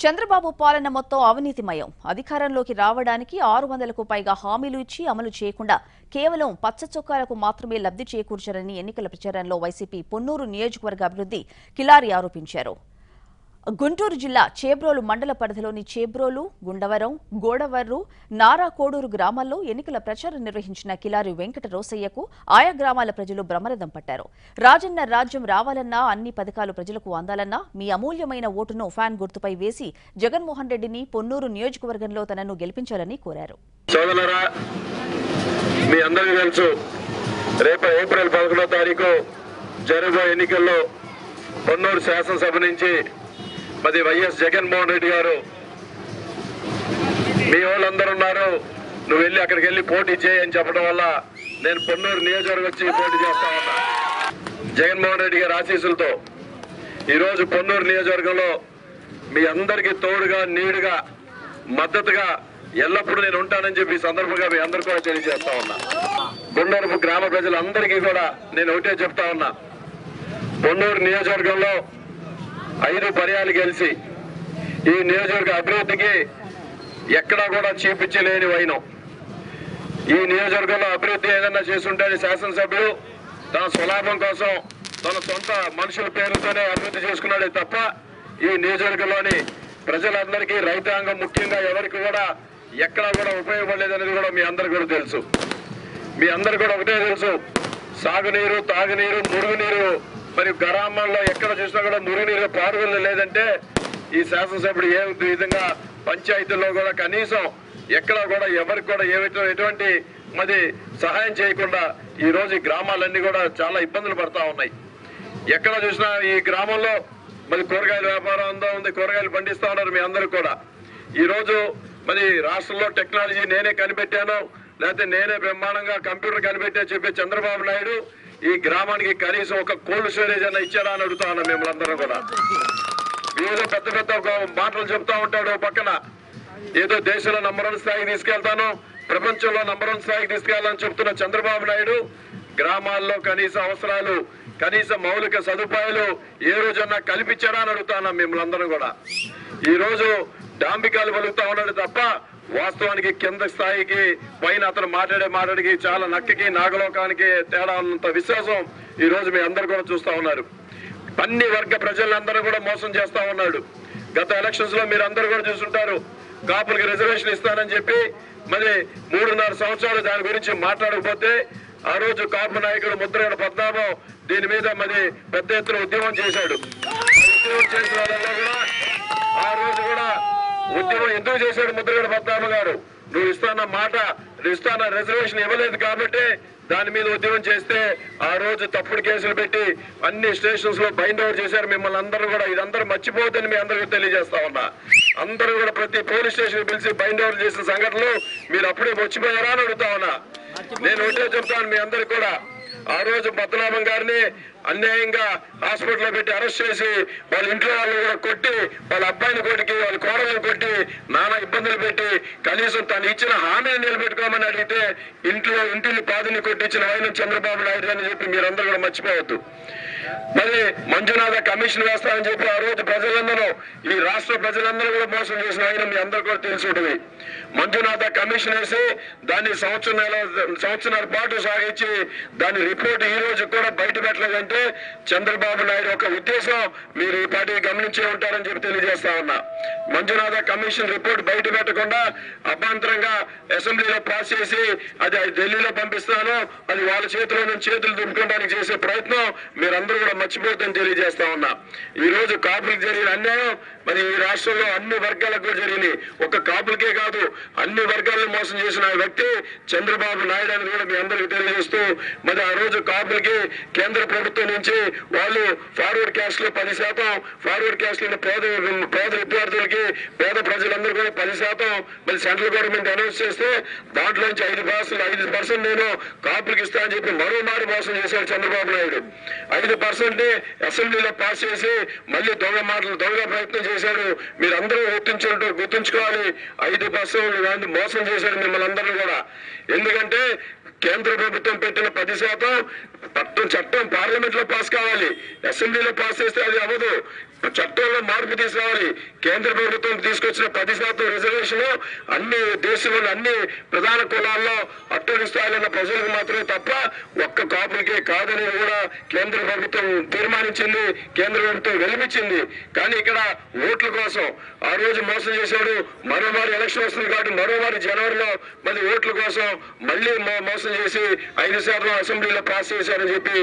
చంద్రబాబు పాలన మొత్తం అవినీతిమయం. అధికారంలోకి రావడానికి 600కు పైగా హామీలు ఇచ్చి అమలు చేయకుండా కేవలం పచ్చ చొక్కాలకు మాత్రమే లబ్ధి చేకూర్చారని ఎన్నికల ప్రచారంలో వైసీపీ పొన్నూరు నియోజకవర్గ అభివృద్ధి కిలారి ఆరోపించారు. గుంటూరు జిల్లా చేబ్రోలు మండల పరిధిలోని చేబ్రోలు, గుండవరం, గోడవర్రు, నారాకోడూరు గ్రామాల్లో ఎన్నికల ప్రచారం నిర్వహించిన కిలారి వెంకట రోసయ్యకు ఆయా గ్రామాల ప్రజలు బ్రహ్మరథం పట్టారు. రాజన్న రాజ్యం రావాలన్నా, అన్ని పథకాలు ప్రజలకు అందాలన్నా మీ అమూల్యమైన ఓటును ఫ్యాన్ గుర్తుపై వేసి జగన్మోహన్ రెడ్డిని పొన్నూరు నియోజకవర్గంలో తనను గెలిపించాలని కోరారు. మీ అందరికీ తెలుసు, రేపు ఏప్రిల్ 11వ తారీఖు జరగబోయే ఎన్నికల్లో పొన్నూరు శాసనసభ నుంచి మరి వైఎస్ జగన్మోహన్ రెడ్డి గారు మీ వాళ్ళందరూ ఉన్నారు, నువ్వు వెళ్ళి అక్కడికి వెళ్ళి పోటీ చేయని చెప్పడం వల్ల నేను పొన్నూరు నియోజకవర్గం వచ్చి పోటీ చేస్తా ఉన్నా. జగన్మోహన్ రెడ్డి గారి ఆశీస్సులతో ఈరోజు పొన్నూరు నియోజకవర్గంలో మీ అందరికీ తోడుగా, నీడుగా, మద్దతుగా ఎల్లప్పుడూ నేను ఉంటానని చెప్పి సందర్భంగా మీ అందరూ కూడా తెలియజేస్తా ఉన్నా. గుండూరు గ్రామ ప్రజలందరికీ కూడా నేను ఒకటే చెప్తా ఉన్నా, పొన్నూరు నియోజకవర్గంలో 5 పర్యాలు గెలిచి ఈ నియోజకవర్గ అభివృద్ధికి ఎక్కడా కూడా చూపించలేని వైనం. ఈ నియోజకవర్గంలో అభివృద్ధి ఏదన్నా చేస్తుంటే శాసనసభ్యులు తన స్వలాభం కోసం తన సొంత మనుషుల పేరుతోనే అభివృద్ధి చేసుకున్నాడే తప్ప ఈ నియోజకవర్గంలోని ప్రజలందరికీ, రైతాంగం ముఖ్యంగా ఎవరికి కూడా ఎక్కడా కూడా ఉపయోగపడలేదనేది కూడా మీ అందరికీ కూడా తెలుసు. మీ అందరు కూడా ఒకటే తెలుసు, సాగునీరు, తాగునీరు, మురుగునీరు మరి గ్రామాల్లో ఎక్కడ చూసినా కూడా మురుగునీరు పారుదల లేదంటే ఈ శాసనసభ్యుడు ఏ విధంగా పంచాయతీల్లో కూడా కనీసం ఎక్కడ కూడా ఎవరికి కూడా ఎటువంటి మరి సహాయం చేయకుండా ఈ రోజు ఈ గ్రామాలన్నీ కూడా చాలా ఇబ్బందులు పడతా ఉన్నాయి. ఎక్కడ చూసినా ఈ గ్రామంలో మరి కూరగాయల వ్యాపారం అంతా ఉంది, కూరగాయలు పండిస్తా ఉన్నారు. మీ అందరూ కూడా ఈరోజు మరి రాష్ట్రంలో టెక్నాలజీ నేనే కనిపెట్టాను, లేకపోతే నేనే బ్రహ్మాండంగా కంప్యూటర్ కనిపెట్టా చెప్పే చంద్రబాబు నాయుడు ఈ గ్రామానికి కనీసం ఒక కోల్డ్ స్టోరేజ్ అన్న ఇచ్చారా అని అడుగుతా ఉన్నాం మిమ్మల్ని అందరం కూడా. ఏదో పెద్ద పెద్ద మాటలు చెప్తా ఉంటాడు, పక్కన ఏదో దేశంలో నంబర్ 1 స్థాయికి తీసుకెళ్తాను, ప్రపంచంలో నంబర్ 1 స్థాయికి తీసుకెళ్లాలని చెప్తున్న చంద్రబాబు నాయుడు గ్రామాల్లో కనీస అవసరాలు, కనీస మౌలిక సదుపాయాలు ఏ రోజన్నా కల్పించారా అని అడుగుతా ఉన్నాం మిమ్మల్ని అందరం కూడా. ఈ రోజు డాంబికాలు పలుకుతా ఉన్నాడు తప్ప వాస్తవానికి కింద స్థాయికి పైన అతను మాట్లాడికి చాలా నక్కకి నాగలోకానికి తేడా ఉన్నంత విశ్వాసం ఈ రోజు మీ అందరు కూడా చూస్తా ఉన్నారు. అన్ని వర్గ ప్రజలందరూ కూడా మోసం చేస్తా ఉన్నాడు. గత ఎలక్షన్స్ లో మీరు అందరూ కూడా చూస్తుంటారు, కాపులకి రిజర్వేషన్ ఇస్తానని చెప్పి మరి 3.5 సంవత్సరాలు దాని గురించి మాట్లాడకపోతే ఆ రోజు కాపు నాయకుడు ముద్రగడ పద్మనాభం దీని మీద మరి పెద్ద ఎత్తున ఉద్యమం చేశాడు. ఉద్యమం చేసిన వాళ్ళలో కూడా ఆ రోజు కూడా ఉద్యమం ఎందుకు చేశాడు ముద్రగడ పద్మనాభం గారు, నువ్వు ఇస్తాన్న మాట, ఇస్తాన్న రిజర్వేషన్ ఇవ్వలేదు కాబట్టి దాని మీద ఉద్యమం చేస్తే ఆ రోజు తప్పుడు కేసులు పెట్టి అన్ని స్టేషన్స్ లో బైండ్ ఓవర్ చేశారు మిమ్మల్ని అందరూ కూడా. ఇదందరూ మర్చిపోతుందని మీ అందరికీ తెలియజేస్తా ఉన్నా. అందరూ కూడా ప్రతి పోలీస్ స్టేషన్ పిలిచి బైండ్ ఓవర్ చేసిన సంఘటనలు మీరు అప్పుడే మర్చిపోయారా అని అడుగుతా ఉన్నా. నేను ఒకటే చెప్తాను మీ అందరికి కూడా, ఆ రోజు పద్మనాభం గారిని అన్యాయంగా హాస్పిటల్లో పెట్టి అరెస్ట్ చేసి వాళ్ళ ఇంట్లో వాళ్ళు కూడా కొట్టి, వాళ్ళ అబ్బాయిని కొట్టి, వాళ్ళ కోడలను కొట్టి నానా ఇబ్బందులు పెట్టి కనీసం తను ఇచ్చిన హామీని నిలబెట్టుకోమని అడిగితే ఇంటిని పాదిని కొట్టించిన ఆయన చంద్రబాబు నాయుడు అని చెప్పి మీరందరూ కూడా మర్చిపోవద్దు. మరి మంజునాథ కమిషన్ వేస్తామని చెప్పి ఆ రోజు ప్రజలందరూ, ఈ రాష్ట్ర ప్రజలందరూ కూడా మోసం చేసిన ఆయన మీ అందరూ కూడా తెలిసి ఉంటుంది. మంజునాథ కమిషన్ వేసి దాన్ని సంవత్సరాల పాటు సాగించి దాని రిపోర్ట్ ఈ రోజు కూడా బయట పెట్టలేదంటే చంద్రబాబు నాయుడు ఒక ఉద్దేశం మీరు ఈ పార్టీ గమనించే ఉంటారని చెప్పి తెలియజేస్తా ఉన్నా. మంజునాథ కమిషన్ రిపోర్ట్ బయట పెట్టకుండా అభ్యంతరంగా అసెంబ్లీలో పాస్ చేసి అది ఢిల్లీలో పంపిస్తాను, అది వాళ్ళ చేతిలో నుంచి చేతులు దుంపుకోవడానికి చేసే ప్రయత్నం మీరందరూ కూడా మర్చిపోతుందని తెలియజేస్తా ఉన్నా. ఈ రోజు కాపులకు జరిగిన అన్యాయం మరి ఈ రాష్ట్రంలో అన్ని వర్గాలకు జరిగింది. ఒక కాపులకే కాదు అన్ని వర్గాలను మోసం చేసిన వ్యక్తి చంద్రబాబు నాయుడు అని కూడా మీ అందరికీ తెలియజేస్తూ, మరి ఆ రోజు కాపులకి కేంద్ర ప్రభుత్వం నుంచి వాళ్ళు ఫార్వర్డ్ క్యాస్ట్ లో 10%, ఫార్వర్డ్ క్యాస్ట్ లో పేద విద్యార్థులకి, పేద ప్రజలందరూ కూడా 10% మరి సెంట్రల్ గవర్నమెంట్ అనౌన్స్ చేస్తే దాంట్లో నుంచి 5% నేను కాపులకి ఇస్తా అని చెప్పి మరోమారు మోసం చేశాడు చంద్రబాబు నాయుడు. 5% అసెంబ్లీలో పాస్ చేసి మళ్ళీ దొంగ ప్రయత్నం చేశాడు. మీరందరూ గుర్తుంచుకోవాలి, 5% మోసం చేశాడు మిమ్మల్ని అందరూ కూడా. ఎందుకంటే కేంద్ర ప్రభుత్వం పెట్టిన 10% చట్టం పార్లమెంట్ లో పాస్ కావాలి, అసెంబ్లీలో పాస్ చేస్తే అది అవ్వదు. చట్టంలో మార్పు తీసుకురావాలి. కేంద్ర ప్రభుత్వం తీసుకొచ్చిన 10% రిజర్వేషన్ అన్ని దేశంలోని అన్ని ప్రధాన కులాల్లో అట్టడుగు స్థాయిలో ఉన్న ప్రజలకు మాత్రమే తప్ప ఒక్క కాపులకే కాదని కూడా కేంద్ర ప్రభుత్వం తీర్మానించింది, కేంద్ర ప్రభుత్వం వెలిపించింది. కానీ ఇక్కడ ఓట్ల కోసం ఆ రోజు మోసం చేశాడు. మరోమారి ఎలక్షన్ వస్తుంది కాబట్టి మరోమారి జనవరిలో మళ్ళీ ఓట్ల కోసం మళ్ళీ మోసం చేసి 5% అసెంబ్లీలో పాస్ చేశారని చెప్పి